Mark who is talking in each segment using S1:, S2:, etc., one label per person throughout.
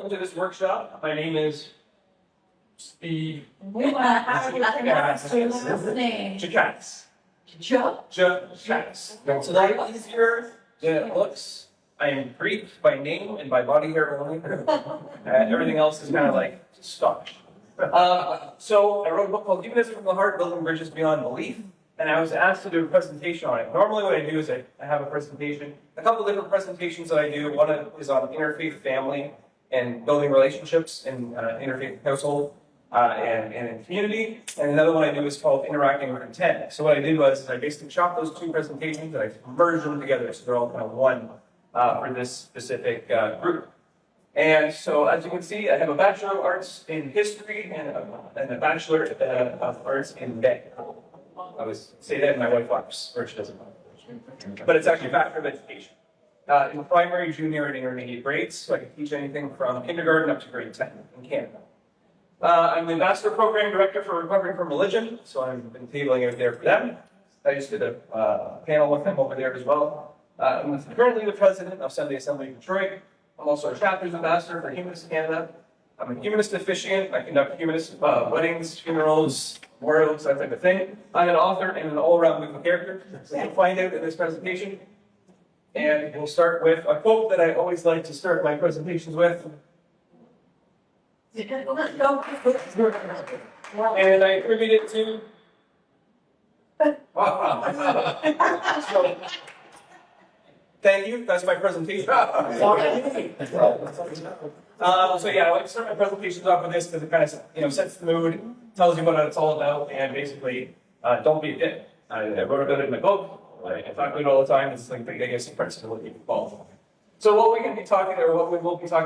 S1: welcome to this workshop. My name is Steve Ghikadis. Ghikadis. It's a lot easier than it looks. I am Greek by name and by body hair only. Everything else is kind of like stock. So I wrote a book called Humanism from the Heart, Building Bridges Beyond Belief, and I was asked to do a presentation on it. Normally what I do is I have a presentation, a couple different presentations that I do. One is on interfaith family and building relationships in interfaith household and in community, and another one I do is called Interacting with Intent. So what I did was I basically chopped those two presentations and I merged them together so they're all kind of one for this specific group. And so, as you can see, I have a Bachelor of Arts in History and a Bachelor of Arts in Ed. I was say that, and my wife laughs, or she doesn't know. But it's actually a Bachelor of Education in primary, junior, and intermediate grades. So I can teach anything from kindergarten up to grade 10 in Canada. I'm the Ambassador Program Director for Recovering from Religion, so I've been tabling out there for them. I just did a panel with them over there as well. I'm currently the President of Sunday Assembly of Detroit. I'm also a Chapters Ambassador for Humanist Canada. I'm a humanist officiant. I conduct humanist weddings, funerals, memorials, that type of thing. I'm an author and an all-around moving character, so you'll find out in this presentation. And we'll start with a quote that I always like to start my presentations with. And I attribute it to... So, thank you. That's my presentation. So yeah, I like to start my presentations off with this because it kind of sets the mood, tells you what it's all about, and basically don't be a dick. I wrote about it in my book. I talk about it all the time. It's like the biggest principle that you can follow. So what we will be talking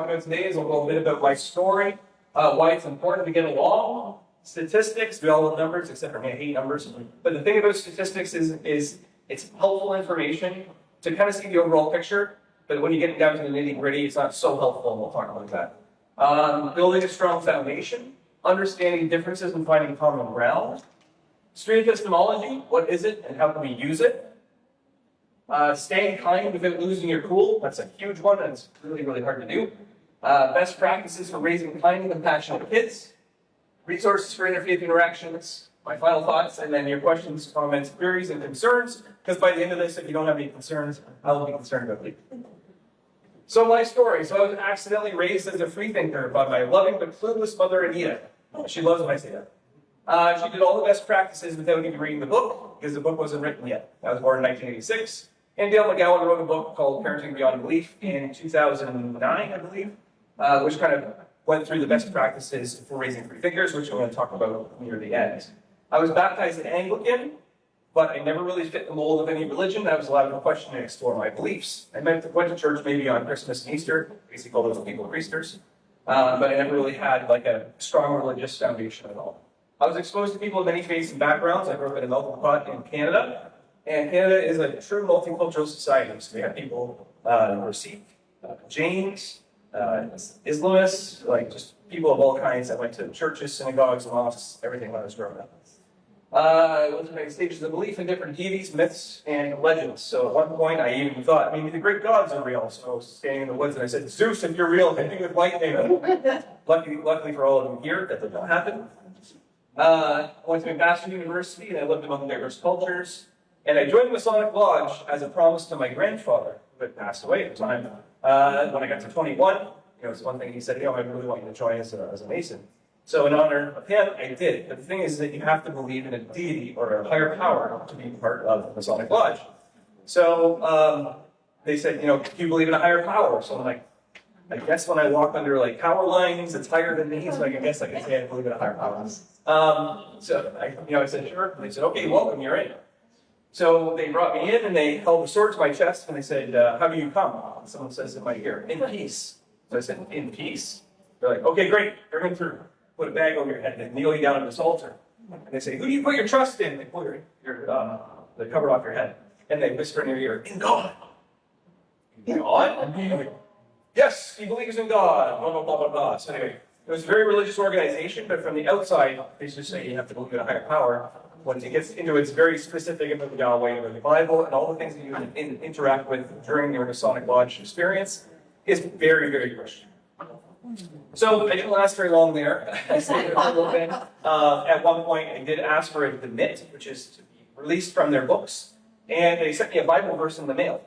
S1: about today is a little bit about my story, why it's important to get along, statistics. We all love numbers, except for me, I hate numbers. But the thing about statistics is it's helpful information to kind of see the overall picture, but when you get down to the nitty-gritty, it's not so helpful, and we'll talk about that. Building a strong foundation, understanding differences and finding common ground. Stream epistemology, what is it and how can we use it? Staying kind without losing your cool, that's a huge one, and it's really, really hard to do. Best practices for raising kind and compassionate kids. Resources for interfaith interactions. My final thoughts, and then your questions, comments, queries, and concerns, because by the end of this, if you don't have any concerns, I will be concerned about you. So my story. So I was accidentally raised as a freethinker by my loving but clueless mother, Anita. She loves when I say that. She did all the best practices without even reading the book, because the book wasn't written yet. I was born in 1986. And Dale McGowan wrote a book called Parenting Beyond Belief in 2009, I believe, which kind of went through the best practices for raising freethinkers, which I'm going to talk about near the end. I was baptized in Anglican, but I never really fit the mold of any religion. I was allowed to question and explore my beliefs. I went to church maybe on Christmas and Easter, basically call those people priesters, but I never really had like a strong religious foundation at all. I was exposed to people of many faiths and backgrounds. I grew up in a melting pot in Canada, and Canada is a true multicultural society. So we have people who are Sikh, Jains, Islamists, like just people of all kinds that went to churches, synagogues, mosques, everything when I was growing up. I went through many stages of belief in different deities, myths, and legends. So at one point, I even thought maybe the great gods are real. So I was standing in the woods and I said, Zeus, if you're real, hit me with lightning. Luckily for all of them here, that did not happen. I went to Ambassador University and I lived among diverse cultures. And I joined the Masonic Lodge as a promise to my grandfather, who had passed away at the time. When I got to 21, it's one thing he said, I really want you to join us as a Mason. So in honor of him, I did. But the thing is that you have to believe in a deity or a higher power to be part of the Masonic Lodge. So they said, do you believe in a higher power? So I'm like, I guess when I walk under like power lines, it's higher than me, so I guess I can say I believe in a higher power. So I said, sure. And they said, okay, welcome, you're in. So they brought me in and they held a sword to my chest and they said, how do you come? And someone says in my ear, in peace. So I said, in peace? They're like, okay, great, bring him through. Put a bag over your head and kneel you down on this altar. And they say, who do you put your trust in? They pull the cover off your head. And they whisper in your ear, in God. In God? Yes, he believes in God. Blah, blah, blah, blah, blah. So anyway, it was a very religious organization, but from the outside, they just say you have to believe in a higher power. Once it gets into its very specific about the Yahweh, about the Bible, and all the things that you interact with during your Masonic Lodge experience, is very, very Christian. So I didn't last very long there. I stayed there for a little bit. At one point, I did ask for a demit, which is to be released from their books, and they sent me a Bible verse in the mail.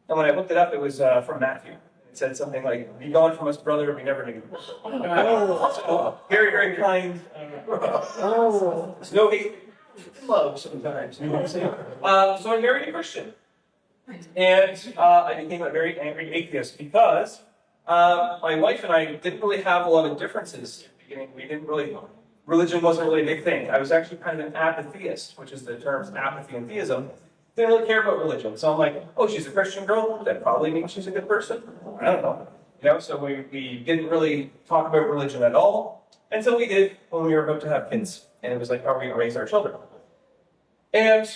S1: And when I looked it up, it was from Matthew. It said something like, "Be gone from us, brother, be never again." So, very, very kind. There's no hate, love sometimes. You know what I'm saying? So I married a Christian. And I became a very angry atheist because my wife and I didn't really have a lot of differences at the beginning. We didn't really, religion wasn't really a big thing. I was actually kind of an apatheist, which is the terms apathy and theism. Didn't really care about religion. So I'm like, oh, she's a Christian girl? That probably means she's a good person? I don't know. You know, so we didn't really talk about religion at all until we did when we were about to have kids. And it was like, how are we going to raise our children? And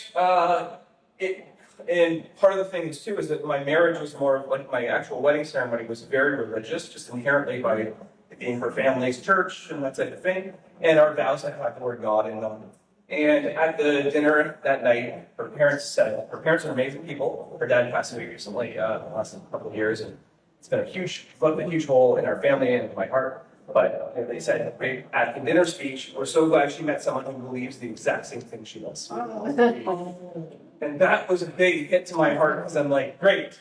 S1: and part of the thing is, too, is that my marriage was more like my actual wedding ceremony was very religious, just inherently by it being her family's church and that type of thing. And our vows had the word God in them. And at the dinner that night, her parents said, her parents are amazing people. Her dad passed away recently, the last couple of years, and it's been a huge hole in our family and in my heart. But they said at the dinner speech, we're so glad she met someone who believes the exact same thing she does. And that was a big hit to my heart because I'm like, great.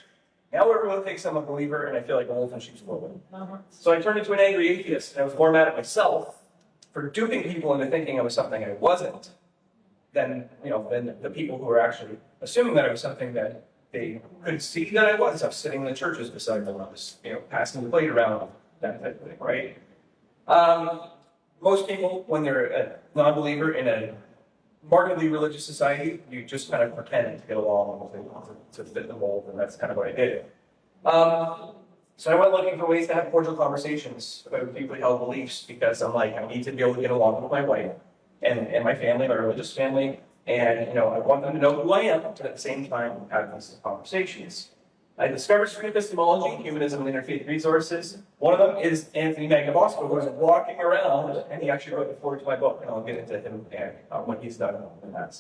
S1: Now everyone thinks I'm a believer and I feel like a wolf in sheep's clothing. So I turned into an angry atheist and I was more mad at myself for duping people into thinking I was something I wasn't than the people who were actually assuming that I was something that they could see that I was. I was sitting in the churches beside them. I was, passing the plate around, that type of thing, right? Most people, when they're a non-believer in a markedly religious society, you just kind of pretend to get along to fit the mold, and that's kind of what I did. So I went looking for ways to have cordial conversations about deeply held beliefs because I'm like, I need to be able to get along with my wife and my family, my religious family, and I want them to know who I am, but at the same time have these conversations. I discovered street epistemology, humanism, and interfaith resources. One of them is Anthony Magnabosco, who was walking around, and he actually wrote the foreword to my book, and I'll get into him and what he's done in that.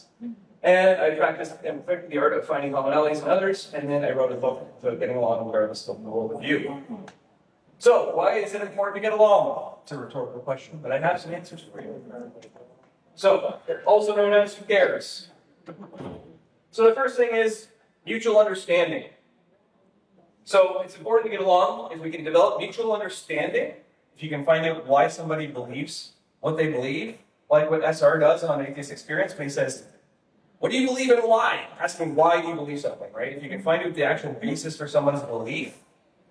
S1: And I practiced and perfected the art of finding commonalities in others, and then I wrote a book about getting along regardless of the worldview. So, why is it important to get along? It's a rhetorical question, but I have some answers for you. So, also known as who cares? So the first thing is mutual understanding. So it's important to get along if we can develop mutual understanding. If you can find out why somebody believes what they believe, like what SR does on Atheist Experience, when he says, what do you believe and why? Asking why do you believe something, right? If you can find out the actual basis for someone's belief,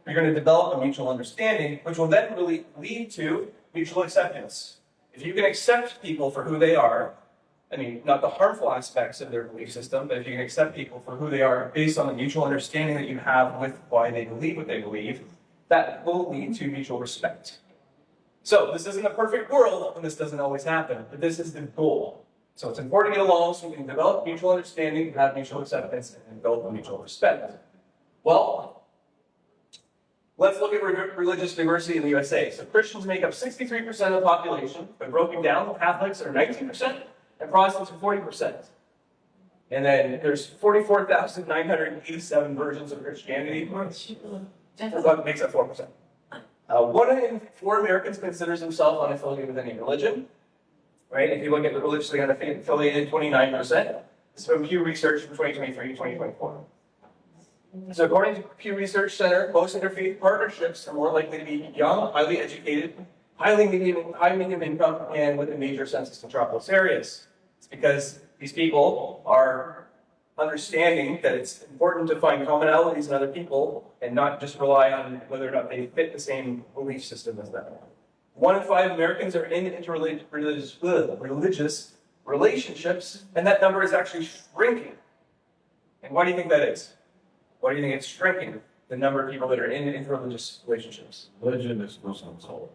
S1: you're going to develop a mutual understanding, which will then really lead to mutual acceptance. If you can accept people for who they are, I mean, not the harmful aspects of their belief system, but if you can accept people for who they are based on the mutual understanding that you have with why they believe what they believe, that will lead to mutual respect. So this isn't a perfect world, and this doesn't always happen, but this is the goal. So it's important to get along so we can develop mutual understanding, have mutual acceptance, and build a mutual respect. Well, let's look at religious diversity in the USA. So Christians make up 63% of the population, but broken down, Catholics are 19%, and Protestants are 40%. And then there's 44,987 versions of Christianity. That makes up 4%. 1 in 4 Americans considers themselves unaffiliated with any religion. Right? If you look at the religiously unaffiliated, 29%. It's from Pew Research from 2023-2024. So according to Pew Research Center, most interfaith partnerships are more likely to be young, highly educated, high medium income, and with a major census metropolis areas. It's because these people are understanding that it's important to find commonalities in other people and not just rely on whether or not they fit the same belief system as them. 1 in 5 Americans are in religious relationships, and that number is actually shrinking. And why do you think that is? Why do you think it's shrinking, the number of people that are in interreligious relationships?
S2: Religion is personal soul.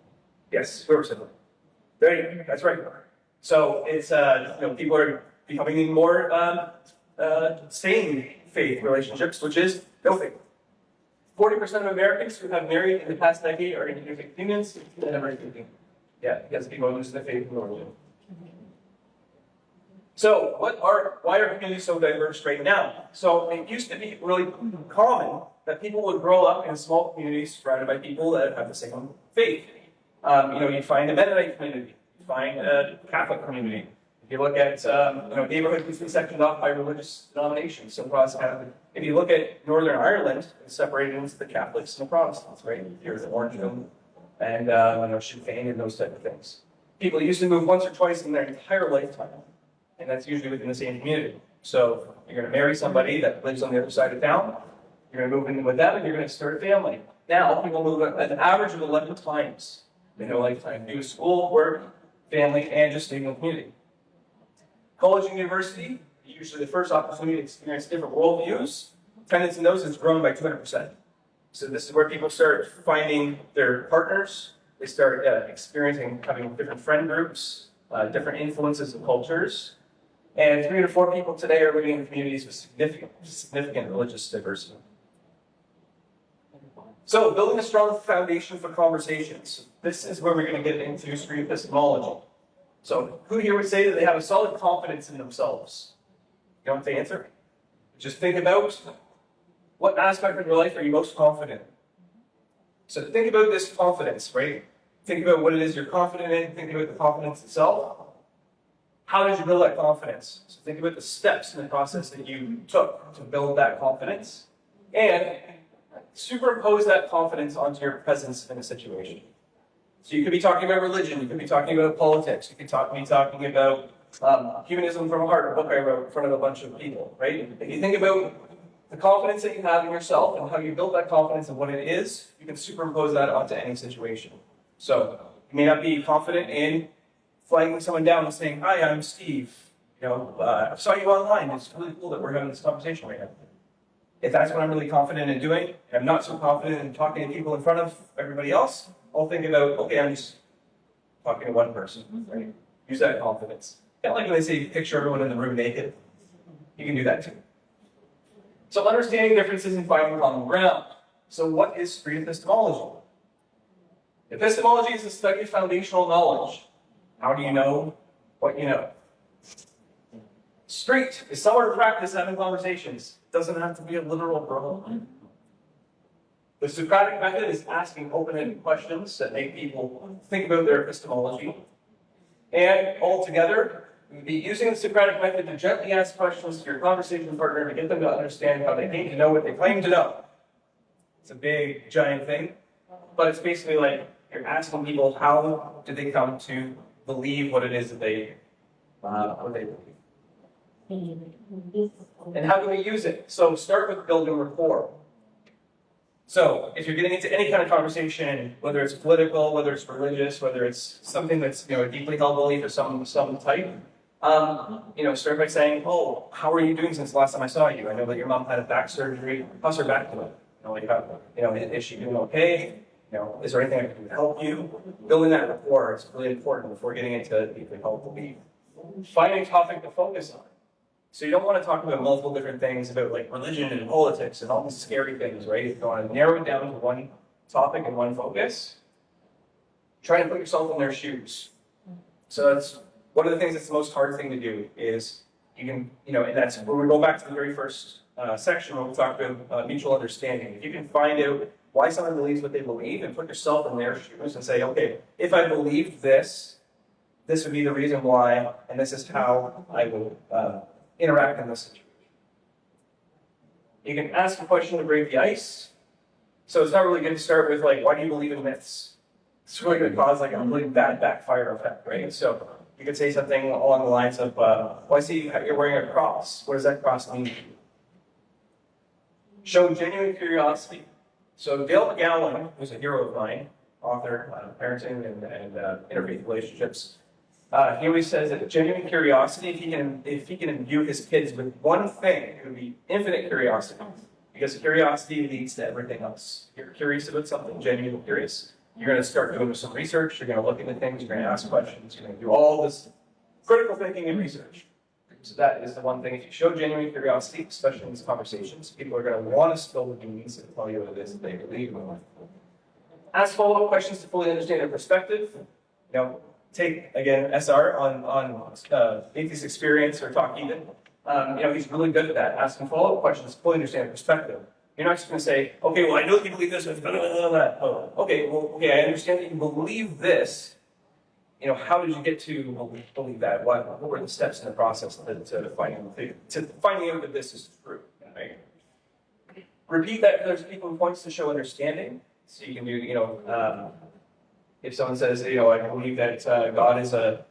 S1: Yes, we were simple. That's right. So it's people are becoming more same faith relationships, which is filthy. 40% of Americans who have married in the past decade are in interfaith unions. Yeah, because people are losing their faith in religion. So why are communities so diverse right now? So it used to be really common that people would grow up in small communities surrounded by people that have the same faith. You find a Mennonite community, you find a Catholic community. If you look at neighborhoods usually sectioned off by religious denominations, so Protestant. If you look at Northern Ireland, it's separated into the Catholics and the Protestants, right? Here's Orangeville and Sinn Féin and those type of things. People usually move once or twice in their entire lifetime, and that's usually within the same community. So you're going to marry somebody that lives on the other side of town, you're going to move in with them, and you're going to start a family. Now, people move at an average of 11 times in their lifetime. Do school, work, family, and just stay in the community. College and university, usually the first opportunity to experience different worldviews. Attendance in those has grown by 200%. So this is where people start finding their partners. They start having different friend groups, different influences of cultures. And 3 to 4 people today are living in communities with significant religious diversity. So, building a strong foundation for conversations. This is where we're going to get into street epistemology. So, who here would say that they have a solid confidence in themselves? You don't have to answer. Just think about what aspect of your life are you most confident in. So, think about this confidence, right? Think about what it is you're confident in. Think about the confidence itself. How did you build that confidence? So, think about the steps in the process that you took to build that confidence. And superimpose that confidence onto your presence in a situation. So you could be talking about religion, you could be talking about politics, you could be talking about Humanism from a Heart, a book I wrote in front of a bunch of people, right? If you think about the confidence that you have in yourself and how you build that confidence and what it is, you can superimpose that onto any situation. So you may not be confident in flagging someone down and saying, "Hi, I'm Steve. I saw you online. It's really cool that we're having this conversation right now." If that's what I'm really confident in doing, and I'm not so confident in talking to people in front of everybody else, I'll think about, okay, I'm just talking to one person, right? Use that confidence. Kind of like when they say picture everyone in the room naked. You can do that too. So understanding differences and finding common ground. So what is street epistemology? Epistemology is the study of foundational knowledge. How do you know what you know? Street is somewhere to practice having conversations. It doesn't have to be a literal problem. The Socratic method is asking open-ended questions that make people think about their epistemology. And altogether, we'd be using the Socratic method to gently ask questions to your conversation partner to get them to understand how they came to know what they claim to know. It's a big, giant thing, but it's basically like you're asking people how did they come to believe what it is that they believe. And how do we use it? So start with building rapport. So if you're getting into any kind of conversation, whether it's political, whether it's religious, whether it's something that's a deeply held belief of some type, start by saying, "Oh, how are you doing since the last time I saw you? I know that your mom had a back surgery. How's her back doing? Is she doing okay? Is there anything I can do to help you?" Building that rapport is really important before getting into deeply held belief. Finding a topic to focus on. So you don't want to talk about multiple different things about like religion and politics and all these scary things, right? You want to narrow it down to one topic and one focus. Try to put yourself in their shoes. So that's one of the things that's the most hard thing to do is you can, and that's where we go back to the very first section where we talked about mutual understanding. If you can find out why someone believes what they believe and put yourself in their shoes and say, okay, if I believed this, this would be the reason why, and this is how I would interact in this situation. You can ask a question to break the ice. So it's not really good to start with like, why do you believe in myths? It's really going to cause like a really bad backfire effect, right? So you could say something along the lines of, well, I see you're wearing a cross. What does that cross mean to you? Show genuine curiosity. So Dale McGowan, who's a hero of mine, author, parenting and interfaith relationships, he always says that genuine curiosity, if he can imbue his kids with one thing, it would be infinite curiosity. Because curiosity leads to everything else. If you're curious about something, genuinely curious, you're going to start doing some research, you're going to look into things, you're going to ask questions, you're going to do all this critical thinking and research. So that is the one thing. If you show genuine curiosity, especially in these conversations, people are going to want to spill the beans and tell you what it is that they believe in. Ask follow-up questions to fully understand their perspective. Take, again, SR on atheist experience or talk even. He's really good at that, asking follow-up questions to fully understand perspective. You're not just going to say, okay, well, I know that you believe this, but blah, blah, blah, blah. Oh, okay, well, okay, I understand that you believe this. You know, how did you get to believe that? What were the steps in the process to finding out that this is true? Right? Repeat that there's equal points to show understanding. So you can do, you know, if someone says, you know, I believe that God is a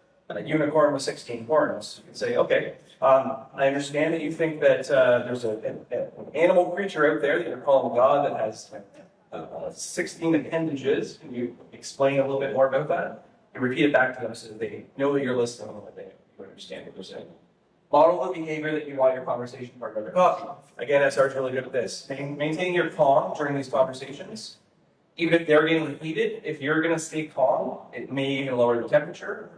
S1: unicorn with 16 horns, you can say, okay, I understand that you think that there's an animal creature out there that you're calling God that has 16 appendages. Can you explain a little bit more about that? You repeat it back to them so that they know that you're listening and that they understand what they're saying. Model the behavior that you want your conversation partner to copy. Again, SR's really good at this. Maintaining your calm during these conversations. Even if they're getting heated, if you're going to stay calm, it may even lower the temperature.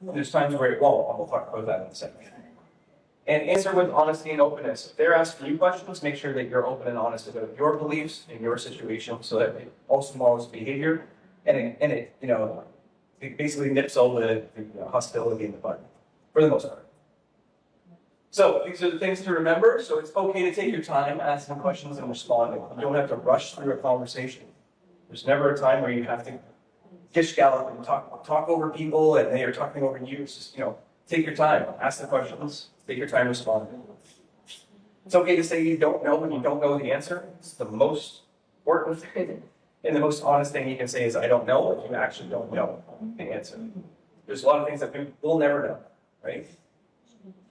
S1: There's times where it won't, and we'll talk about that in a second. And answer with honesty and openness. If they're asking you questions, make sure that you're open and honest about your beliefs and your situation so that it also models behavior. And it you know, it basically nips all the hostility in the bud, for the most part. So these are the things to remember. So it's okay to take your time asking questions and responding. You don't have to rush through a conversation. There's never a time where you have to gish gallop and talk over people and they are talking over you. It's just, you know, take your time, ask the questions, take your time responding. It's okay to say you don't know when you don't know the answer. It's the most important thing. And the most honest thing you can say is, I don't know, if you actually don't know the answer. There's a lot of things that we'll never know, right?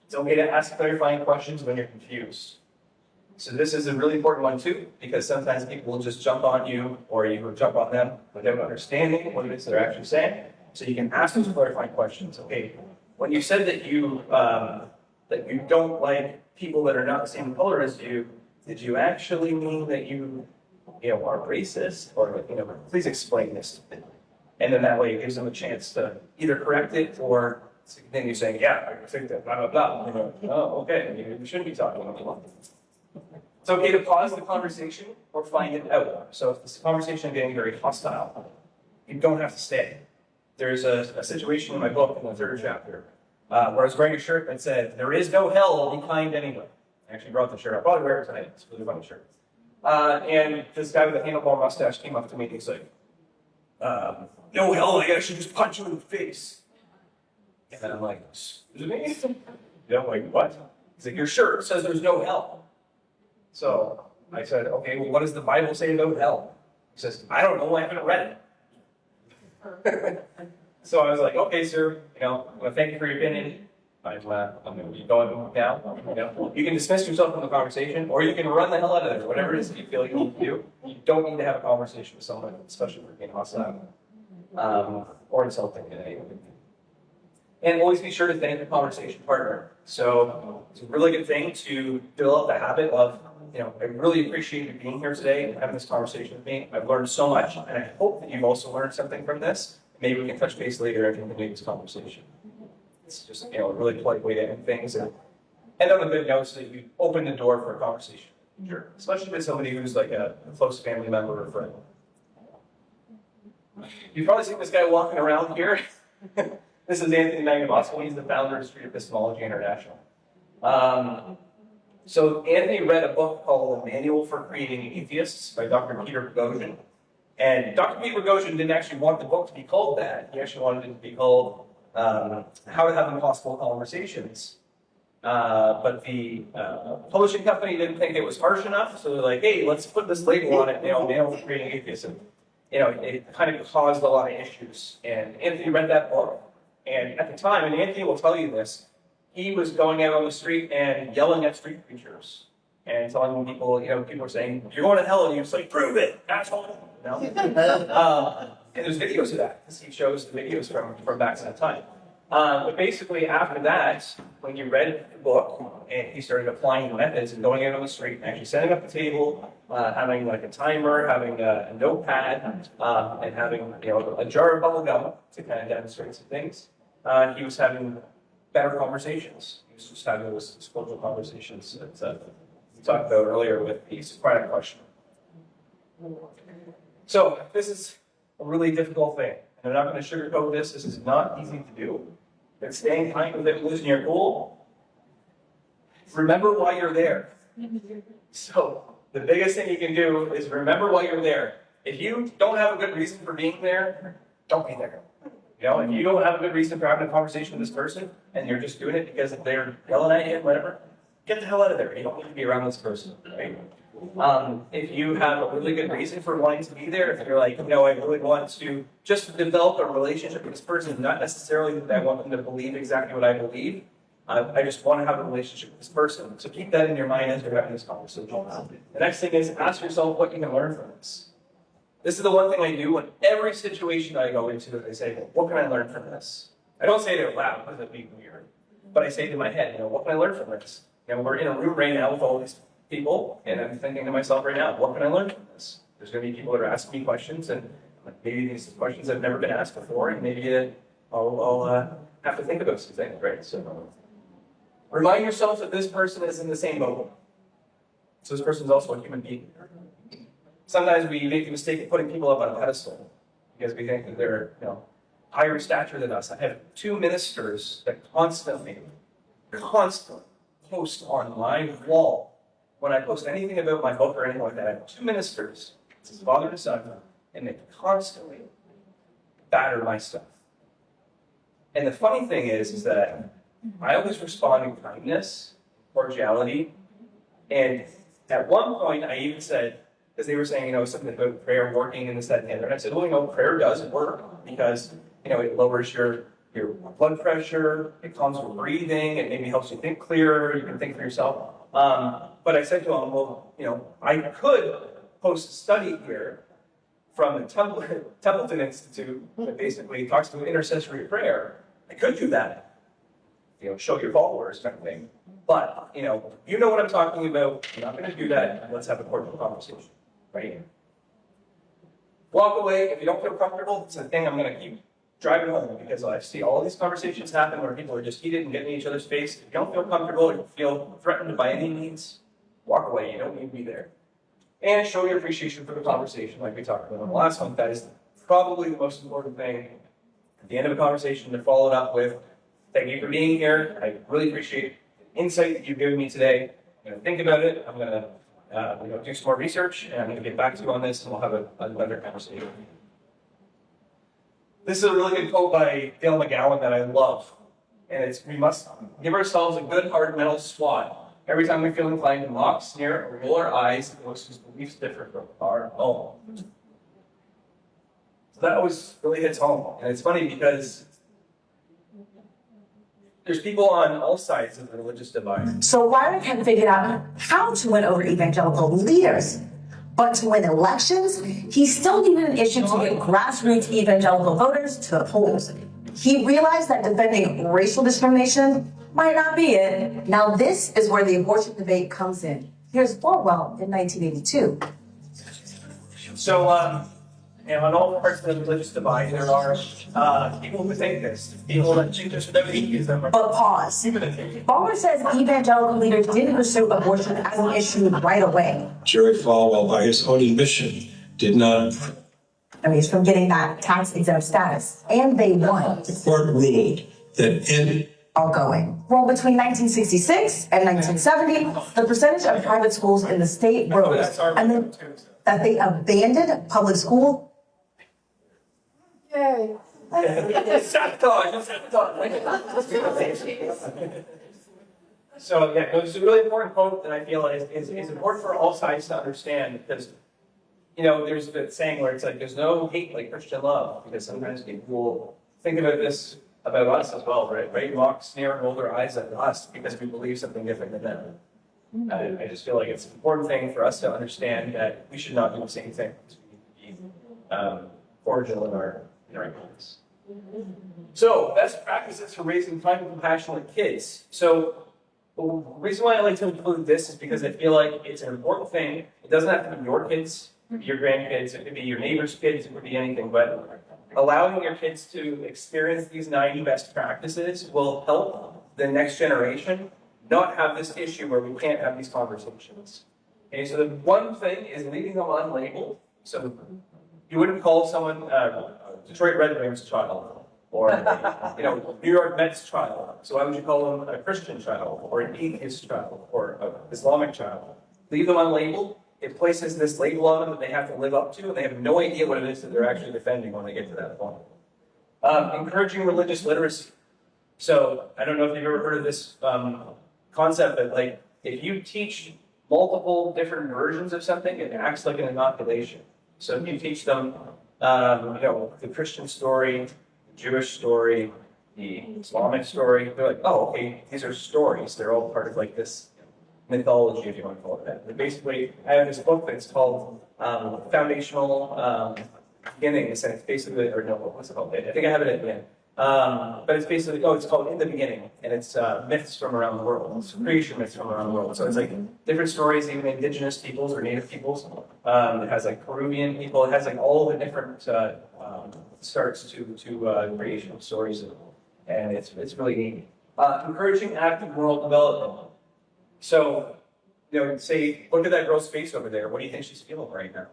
S1: It's okay to ask clarifying questions when you're confused. So this is a really important one too, because sometimes people will just jump on you or you will jump on them without understanding what it is they're actually saying. So you can ask those clarifying questions. Okay, when you said that you don't like people that are not the same color as you, did you actually mean that you are racist? Or, please explain this to me. And then that way it gives them a chance to either correct it or to continue saying, yeah, I think that, blah, blah, blah. Oh, okay, you shouldn't be talking about it. It's okay to pause the conversation or find it out. So if this conversation is getting very hostile, you don't have to stay. There's a situation in my book in the third chapter where I was wearing a shirt that said, there is no hell, be kind anyway. I actually brought the shirt. I'll probably wear it tonight. It's a really funny shirt. And this guy with a handlebar mustache came up to me and he's like, no hell, I should just punch you in the face. And then I'm like, excuse me? Yeah, I'm like, what? He's like, your shirt says there's no hell. So I said, okay, well, what does the Bible say about hell? He says, I don't know, I haven't read it. So I was like, okay, sir, well, thank you for your opinion. I'm going to be going now. You can dismiss yourself from the conversation, or you can run the hell out of there, whatever it is that you feel like you need to do. You don't need to have a conversation with someone, especially if you're being hostile or insulting in any way. And always be sure to thank the conversation partner. So it's a really good thing to develop the habit of, I really appreciate you being here today and having this conversation with me. I've learned so much, and I hope that you've also learned something from this. Maybe we can touch base later and continue this conversation. It's just, a really polite way to end things. And on a good note so that you open the door for a conversation. Sure. Especially with somebody who's like a close family member or friend. You've probably seen this guy walking around here. This is Anthony Magnabosco. He's the founder of Street Epistemology International. So Anthony read a book called A Manual for Creating Atheists by Dr. Peter Boghossian. And Dr. Peter Boghossian didn't actually want the book to be called that. He actually wanted it to be called How to Have Impossible Conversations. But the publishing company didn't think it was harsh enough, so they're like, hey, let's put this label on it, Manual for Creating Atheists. And, it kind of caused a lot of issues. And Anthony read that book. And at the time, and Anthony will tell you this, he was going out on the street and yelling at street preachers and telling people, people were saying, you're going to hell, and he was like, prove it, asshole. And there's videos of that, because he shows the videos from back in that time. But basically, after that, when you read the book, and he started applying the methods and going out on the street and actually setting up a table, having like a timer, having a notepad, and having a jar of bubble gum to kind of demonstrate some things, he was having better conversations. He was just having those cordial conversations that we talked about earlier with the Socratic question. So this is a really difficult thing. And I'm not going to sugarcoat this. This is not easy to do. But staying kind without losing your cool. Remember why you're there. So The biggest thing you can do is remember why you're there. If you don't have a good reason for being there, don't be there. You know, if you don't have a good reason for having a conversation with this person, and you're just doing it because they're yelling at you, whatever, get the hell out of there. You don't need to be around this person, right? If you have a really good reason for wanting to be there, if you're like, I really want to just develop a relationship with this person, not necessarily that I want them to believe exactly what I believe. I just want to have a relationship with this person. So keep that in your mind as you're having this conversation. The next thing is ask yourself what you can learn from this. This is the one thing I do in every situation I go into. I say, well, what can I learn from this? I don't say it out loud because it'd be weird, but I say it in my head, what can I learn from this? We're in a room right now with all these people, and I'm thinking to myself right now, what can I learn from this? There's going to be people that are asking me questions, and maybe these questions have never been asked before, and maybe I'll have to think about some things, right? So remind yourself that this person is in the same boat. So this person is also a human being. Sometimes we make the mistake of putting people up on a pedestal because we think that they're, higher stature than us. I have 2 ministers that constantly post on my wall when I post anything about my book or anything like that. I have 2 ministers, it's father and son, and they constantly batter my stuff. And the funny thing is that I always respond in kindness, cordiality, and at one point I even said, because they were saying, something about prayer working and this, that, and the other. And I said, prayer does work because, it lowers your blood pressure, it calms your breathing, it maybe helps you think clearer, you can think for yourself. But I said to him, I could post a study here from the Templeton Institute that basically talks about intercessory prayer. I could do that, show your followers kind of thing. But, you know what I'm talking about. I'm not going to do that. Let's have a cordial conversation. Right? Walk away. If you don't feel comfortable, it's a thing I'm going to keep driving home because I see all these conversations happen where people are just heated and getting in each other's face. If you don't feel comfortable, you feel threatened by any means, walk away. You don't need to be there. And show your appreciation for the conversation like we talked about in the last one. That is probably the most important thing. At the end of a conversation, to follow it up with, thank you for being here. I really appreciate the insight that you've given me today. I'm going to think about it. I'm going to do some more research, and I'm going to get back to you on this, and we'll have another conversation. This is a really good quote by Dale McGowan that I love, and it's, we must give ourselves a good hard mental swat every time we feel inclined to mock, sneer, or roll our eyes at those whose beliefs differ from our own. So that always really hits home, and it's funny because there's people on all sides of the religious divide.
S3: So Wilder hadn't figured out how to win over evangelical leaders. But to win elections, he still needed an issue to get grassroots evangelical voters to the polls. He realized that defending racial discrimination might not be it. Now this is where the abortion debate comes in. Here's Falwell in 1982.
S1: So, on all parts of the religious divide, there are people who think this, people that think there's no atheists.
S3: But pause. Falwell says evangelical leaders didn't pursue abortion as an issue right away.
S4: Jerry Falwell, by his own admission, did not.
S3: He's from getting that tax-exempt status. And they won.
S4: The court ruled that any
S3: Outgoing. Well, between 1966 and 1970, the percentage of private schools in the state rose. And then that they abandoned public school.
S1: Yay. So, it's a really important quote that I feel is important for all sides to understand because, there's the saying where it's like, there's no hate like Christian love, because sometimes people will think about this about us as well, right? Mock, sneer, and roll their eyes at us because we believe something different than them. I just feel like it's an important thing for us to understand that we should not do the same thing. We need to be cordial in our minds. So, best practices for raising kind and compassionate kids. So, the reason why I like to include this is because I feel like it's an important thing. It doesn't have to be your kids, it could be your grandkids, it could be your neighbor's kids, it could be anything, but allowing your kids to experience these 90 best practices will help the next generation not have this issue where we can't have these conversations. Okay, so the one thing is leaving them unlabeled. So you wouldn't call someone Detroit Red Wings child, or New York Mets child. So why would you call them a Christian child, or an atheist child, or an Islamic child? Leave them unlabeled. it places this label on them that they have to live up to, and they have no idea what it is that they're actually defending when they get to that point. Encouraging religious literacy. So I don't know if you've ever heard of this concept, but like if you teach multiple different versions of something, it acts like an inoculation. So if you teach them, the Christian story, the Jewish story, the Islamic story, they're like, oh, okay, these are stories. They're all part of like this mythology, if you want to call it that. But basically, I have this book that's called Foundational Beginnings, and it's basically, or no, what's it called? I think I have it at the end. But it's basically, it's called In the Beginning, and it's myths from around the world. It's creation myths from around the world. So it's like different stories, even indigenous peoples or native peoples. It has like Peruvian people. It has like all the different starts to creation stories, and it's really neat. Encouraging active moral development. So, say, look at that girl's face over there. What do you think she's feeling right now?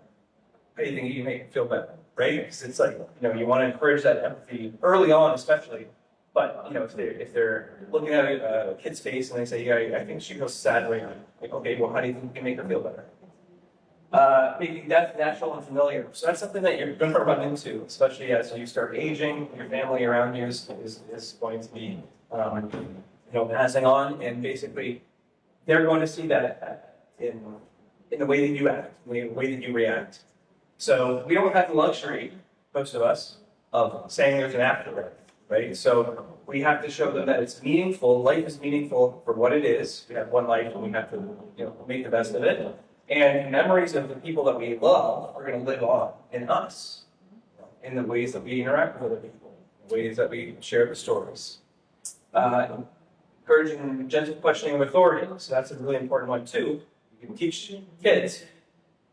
S1: How do you think you can make it feel better? Right? Because it's like, you want to encourage that empathy early on, especially. But, if they're looking at a kid's face and they say, yeah, I think she feels sad right now. Like, okay, well, how do you think you can make her feel better? Making death natural and familiar. So that's something that you're going to run into, especially as you start aging. Your family around you is going to be, passing on, and basically, they're going to see that in the way that you act, in the way that you react. So we don't have the luxury, most of us, of saying there's an afterlife, right? So we have to show them that it's meaningful. Life is meaningful for what it is. We have one life, and we have to, make the best of it. And memories of the people that we love are going to live on in us, in the ways that we interact with other people, the ways that we share the stories. Encouraging gentle questioning of authority. So that's a really important one too. You can teach kids,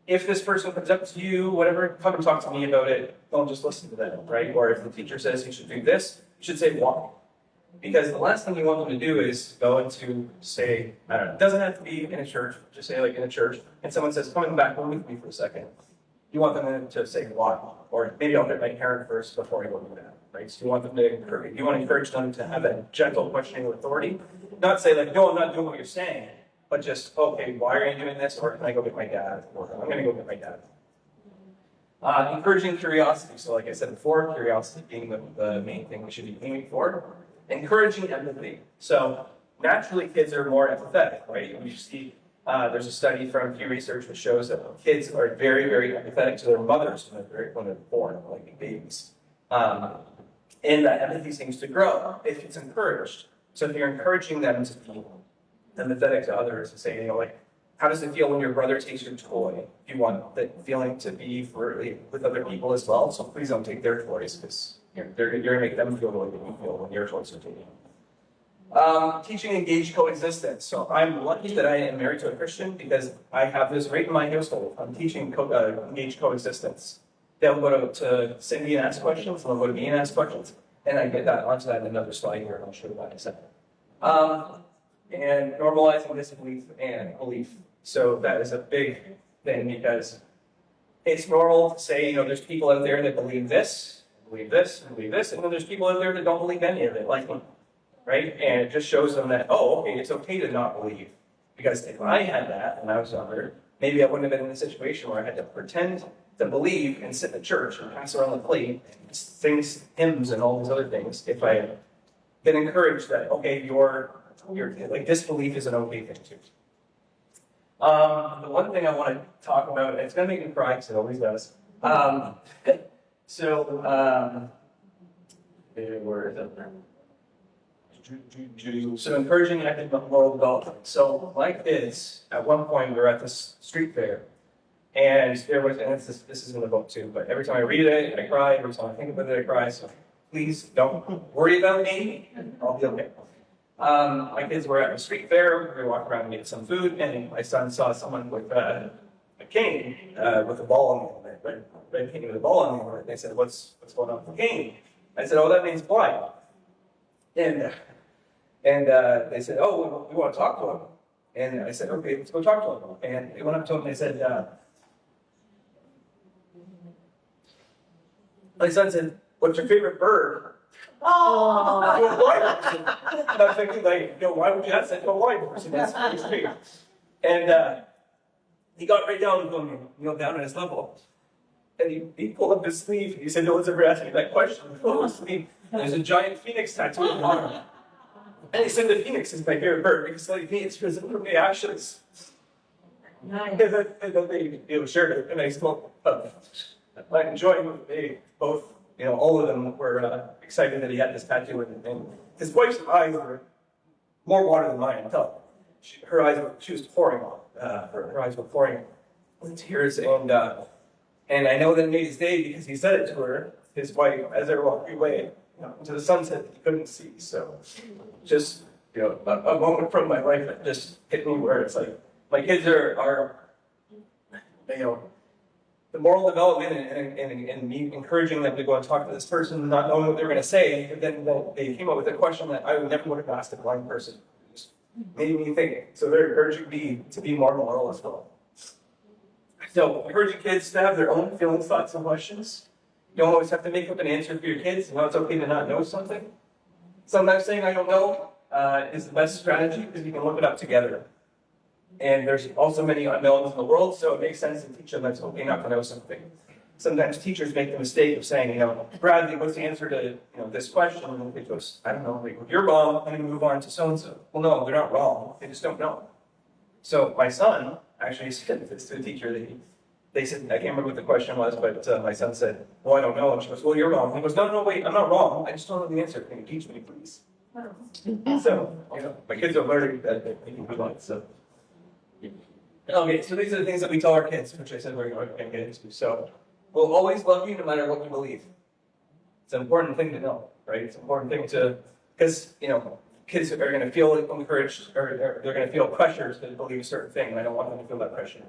S1: if this person comes up to you, whatever, come and talk to me about it. Don't just listen to them, right? Or if the teacher says you should do this, you should say why. Because the last thing you want them to do is go into, say, I don't know, it doesn't have to be in a church, just say like in a church, and someone says, come back home with me for a second. You want them to say why. Or maybe I'll hit my parent first before I go do that. Right? So you want them to encourage them to have that gentle questioning of authority. Not say like, no, I'm not doing what you're saying, but just, okay, why are you doing this? Or can I go get my dad? Or I'm going to go get my dad. Encouraging curiosity. So like I said before, curiosity being the main thing we should be aiming for. Encouraging empathy. So naturally kids are more empathetic, right? We see there's a study from Pew Research which shows that kids are very, very empathetic to their mothers when they're born, like babies. And that empathy seems to grow if it's encouraged. So if you're encouraging them to be empathetic to others and say, how does it feel when your brother takes your toy? You want that feeling to be with other people as well. So please don't take their toys, because you're going to make them feel the way that you feel when your toys are taken. Teaching engaged coexistence. So I'm lucky that I am married to a Christian, because I have this right in my household. I'm teaching engaged coexistence. They'll go to Cindy and ask questions, and they'll go to me and ask questions. And I get onto that in another slide here, and I'll show you why in a second. And normalizing disbelief and belief. So that is a big thing, because it's normal to say, there's people out there that believe this, and then there's people out there that don't believe any of it, like me, right? And it just shows them that, okay, it's okay to not believe. Because if I had that when I was younger, maybe I wouldn't have been in a situation where I had to pretend to believe and sit in the church and pass around the plate, sing hymns and all these other things. If I had been encouraged that, okay, your like disbelief is an okay thing too. The one thing I want to talk about, and it's going to make me cry because it always does. Where is it? So encouraging active moral development. So my kids, at one point, we were at this street fair. And there was, and this is in the book too, but every time I read it, I cry. Every time I think about it, I cry. So please don't worry about me. I'll be okay. My kids were at a street fair. We walked around and ate some food, and my son saw someone with a cane with a ball on the end of it, red cane with a ball on the end of it. They said, "What's going on with the cane?" I said, "Oh, that means blind." And they said, "Oh, we want to talk to him." And I said, "Okay, let's go talk to him." And they went up to him and they said, my son said, "What's your favorite bird?" Oh, and I'm thinking, why would you ask that to a white person? That's pretty sweet. And he got right down and kneel down at his level. And he pulled up his sleeve, and he said, no one's ever asked me that question. He pulled up his sleeve, and there's a giant phoenix tattoo on the arm. And he said the phoenix is my favorite bird, because like me, it's risen from the ashes.
S3: Nice.
S1: And then they shared it, and I spoke I enjoyed they both, all of them were excited that he had this tattoo, and his wife's eyes were more water than mine, I tell you. She was pouring, her eyes were pouring with tears, and I know that it made his day because he said it to her, his wife, as they were walking away, to the sunset that he couldn't see. So, just, a moment from my life that just hit me where it's like, my kids are the moral development and me encouraging them to go and talk to this person, not knowing what they're going to say, and then they came up with a question that I never would have asked a blind person. It just made me think. So they're encouraging me to be more moral as well. So encouraging kids to have their own feelings, thoughts, and questions. You don't always have to make up an answer for your kids. It's okay to not know something. Sometimes saying I don't know is the best strategy because you can look it up together. And there's also many unknowns in the world, so it makes sense to teach them that it's okay not to know something. Sometimes teachers make the mistake of saying, Bradley, what's the answer to this question? And the kid goes, I don't know. Like, you're wrong. I'm going to move on to so-and-so. Well, no, they're not wrong. They just don't know. So my son actually said this to a teacher that they said, I can't remember what the question was, but my son said, well, I don't know. And she goes, well, you're wrong. And he goes, no, wait, I'm not wrong. I just don't know the answer. Can you teach me, please? So, my kids are learning that they can move on. So. Okay, so these are the things that we tell our kids, which I said we're going to get into. So, we'll always love you no matter what you believe. It's an important thing to know, right? It's an important thing to, because, kids are going to feel encouraged, or they're going to feel pressure to believe a certain thing, and I don't want them to feel that pressure.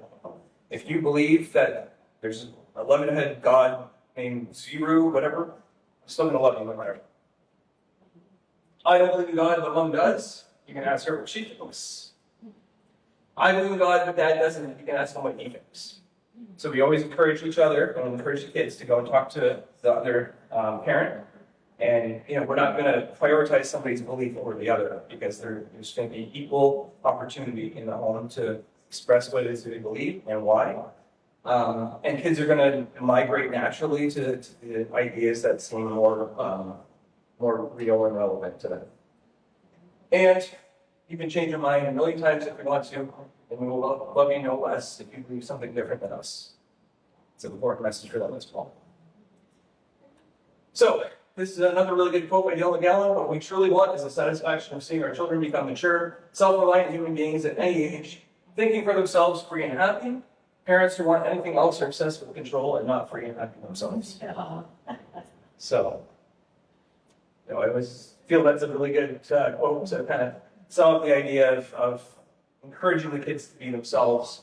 S1: If you believe that there's a lemon-headed God named Zero, whatever, I'm still going to love you no matter. I don't believe in God, but Mom does. You can ask her what she thinks. I believe in God, but Dad doesn't. You can ask him what he thinks. So we always encourage each other and encourage the kids to go and talk to the other parent. And we're not going to prioritize somebody's belief over the other because there's going to be equal opportunity in the home to express what it is they believe and why. And kids are going to migrate naturally to the ideas that seem more real and relevant to them. And you can change your mind a million times if you want to, and we will love you no less if you believe something different than us. It's an important message for them as well. So, this is another really good quote by Dylan Gallon. What we truly want is the satisfaction of seeing our children become mature, self-reliant human beings at any age, thinking for themselves, free and happy. Parents who want anything else are obsessed with control and not free and happy themselves. So, I always feel that's a really good quote to kind of sum up the idea of encouraging the kids to be themselves,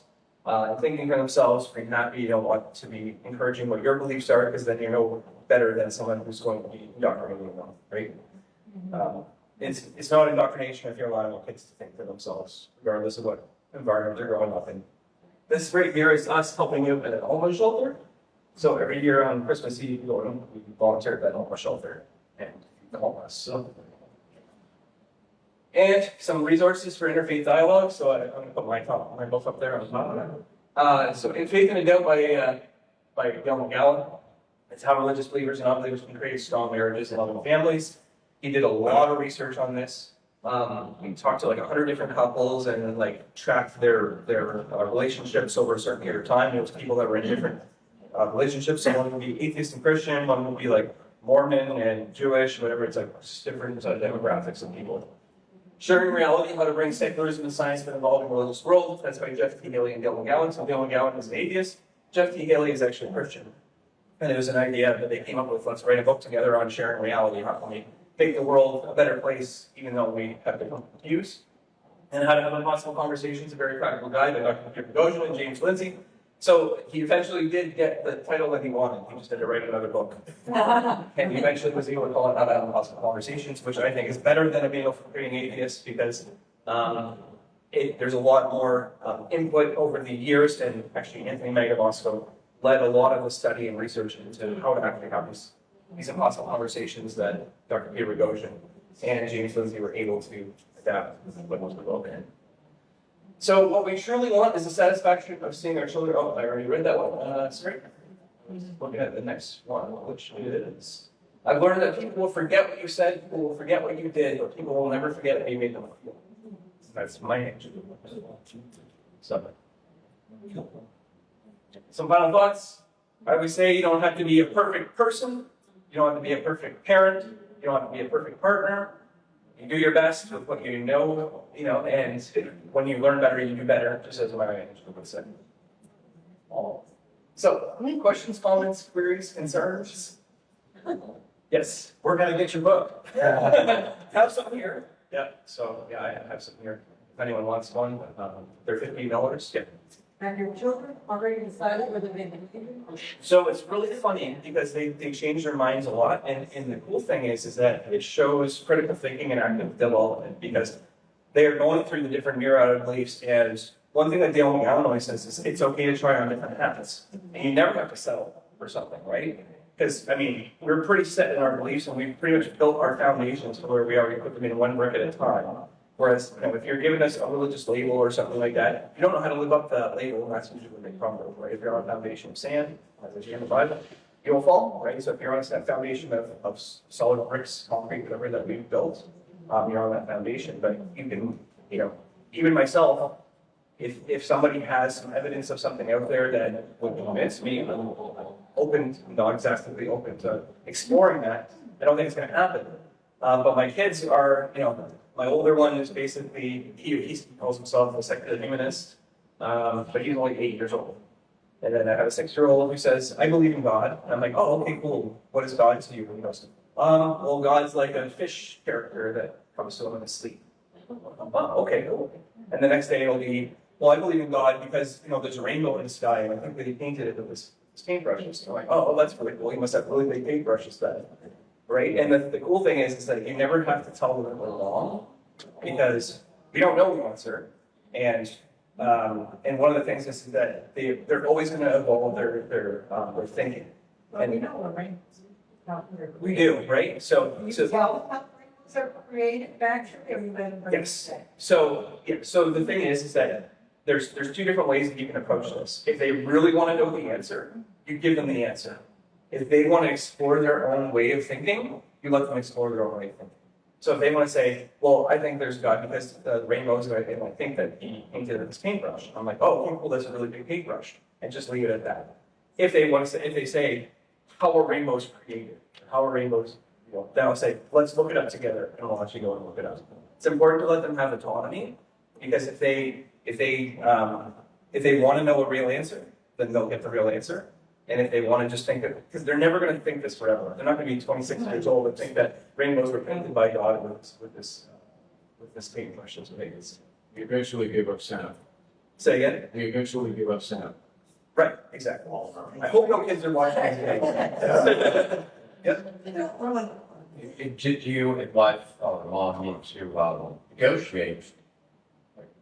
S1: thinking for themselves, being happy. You don't want to be encouraging what your beliefs are, because then you know better than someone who's going to be indoctrinating them, right? It's not indoctrination if you're allowing your kids to think for themselves, regardless of what environment they're growing up in. This right here is us helping you at an homeless shelter. So every year on Christmas Eve, we volunteer at that homeless shelter and feed the homeless. So. And some resources for interfaith dialogue. So I'm going to put my book up there on top. So In Faith and in Doubt by Dylan Gallon. It's how religious believers and non-believers can create strong marriages and loving families. He did a lot of research on this. He talked to 100 different couples and tracked their relationships over a certain period of time. It was people that were in different relationships. So one would be atheist and Christian, one would be Mormon and Jewish, whatever. It's just different demographics of people. Sharing Reality, How to Bring Secularism and Science to an Evolving Religious World. That's by Jeff T. Haley and Dylan Gallon. So Dylan Gallon is an atheist. Jeff T. Haley is actually a Christian. And it was an idea that they came up with, let's write a book together on sharing reality. How can we make the world a better place, even though we have different views? And How to Have Impossible Conversations, a very practical guide by Dr. Ghikadis and James Lindsay. So he eventually did get the title that he wanted. He just had to write another book. And he eventually was able to call it How to Have Impossible Conversations, which I think is better than a manual for creating atheists, because there's a lot more input over the years, and actually Anthony Megadosco led a lot of the study and research into how to actually have these impossible conversations that Dr. Peter Boghossian and James Lindsay were able to adapt with the book in. So what we truly want is the satisfaction of seeing our children. Oh, I already read that one. Sorry. Looking at the next one, which is, I've learned that people will forget what you said, people will forget what you did, but people will never forget how you made them feel. That's my answer. So, some final thoughts. I would say you don't have to be a perfect person. You don't have to be a perfect parent. You don't have to be a perfect partner. You do your best with what you know, and when you learn better, you do better, just as my manager would say. So, any questions, comments, queries, concerns? Yes, we're gonna get your book. Have some here. Yeah, so yeah, I have some here. If anyone wants one, they're $15. Yeah.
S5: Have your children already decided whether they
S1: So it's really funny because they change their minds a lot, and the cool thing is that it shows critical thinking and active development because they are going through the different myriad beliefs. And one thing that Dale McGowan always says is it's okay to try on different paths, and you never have to settle for something, right? Because I mean, we're pretty set in our beliefs, and we've pretty much built our foundations to where we already put them in one brick at a time. Whereas, if you're giving us a religious label or something like that, you don't know how to live up to that label, that's usually when they crumble, right? If you're on a foundation of sand, as I say in the Bible, you will fall, right? So if you're on that foundation of solid bricks, concrete, whatever that we've built, you're on that foundation. But you can, even myself, if somebody has some evidence of something out there that would convince me, I'm open, not exactly open to exploring that. I don't think it's going to happen. But my kids are, my older one is basically, he calls himself a secular humanist, but he's only 8 years old. And then I have a 6-year-old who says, I believe in God. And I'm like, oh, okay, cool. What is God to you? And he goes, well, God's like a fish character that comes to him in his sleep. Oh, okay, cool. And the next day it'll be, well, I believe in God because, there's a rainbow in the sky, and I think that he painted it with his paintbrushes. So I'm like, oh, well, that's really cool. He must have really big paintbrushes then. Right? And the cool thing is that you never have to tell them that they're wrong because we don't know the answer. And one of the things is that they're always going to evolve their thinking. And
S5: we know, right?
S1: we do, right? So
S5: Tell how brains are created back to everybody.
S1: yes. So the thing is that there's 2 different ways that you can approach this. If they really want to know the answer, you give them the answer. If they want to explore their own way of thinking, you let them explore their own way of thinking. So if they want to say, well, I think there's God because the rainbows, I think that he painted it with his paintbrush. I'm like, oh, okay, cool, that's a really big paintbrush. And just leave it at that. If they say, how are rainbows created? How are rainbows, then I'll say, let's look it up together, and we'll actually go and look it up. It's important to let them have autonomy, because if they want to know a real answer, then they'll get the real answer. And if they want to just think that, because they're never going to think this forever. They're not going to be 26 years old and think that rainbows were painted by God with this paintbrush.
S2: We eventually gave up Santa.
S1: Say again?
S2: We eventually gave up Santa.
S1: Right, exactly. I hope no kids are watching this today.
S6: Did you and wife or mom need to negotiate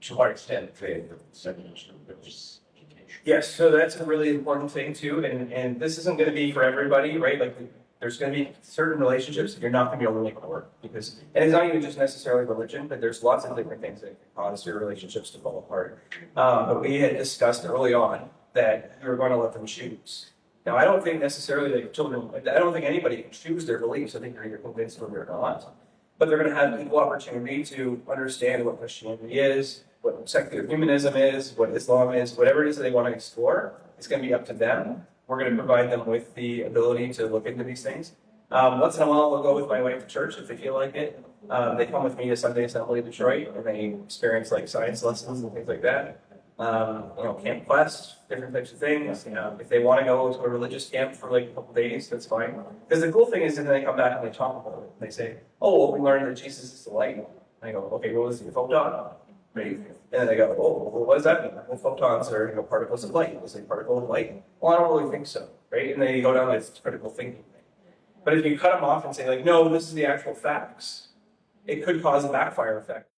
S6: to what extent the second religious education?
S1: Yes, so that's a really important thing too, and this isn't going to be for everybody, right? Like there's going to be certain relationships that you're not going to be able to make work because, and it's not even just necessarily religion, but there's lots of different things that can cause your relationships to fall apart. But we had discussed early on that you were going to let them choose. Now, I don't think necessarily that children, I don't think anybody can choose their beliefs. I think they're either convinced or they're not. But they're going to have equal opportunity to understand what Christianity is, what secular humanism is, what Islam is, whatever it is that they want to explore. It's going to be up to them. We're going to provide them with the ability to look into these things. Once in a while, we'll go with my wife to church if they feel like it. They come with me to Sunday Assembly in Detroit, and they experience like science lessons and things like that. Camp Quest, different types of things. If they want to go to a religious camp for like a couple days, that's fine. Because the cool thing is that they come back and they talk about it. They say, "Oh, well, we learned that Jesus is the light." And I go, "Okay, what was the photon?" Right? And then they go, "Oh, well, what does that mean?" Well, photons are particles of light. Was a particle of light? Well, I don't really think so, right? And then you go down this critical thinking thing. But if you cut them off and say like, "No, this is the actual facts," it could cause a backfire effect.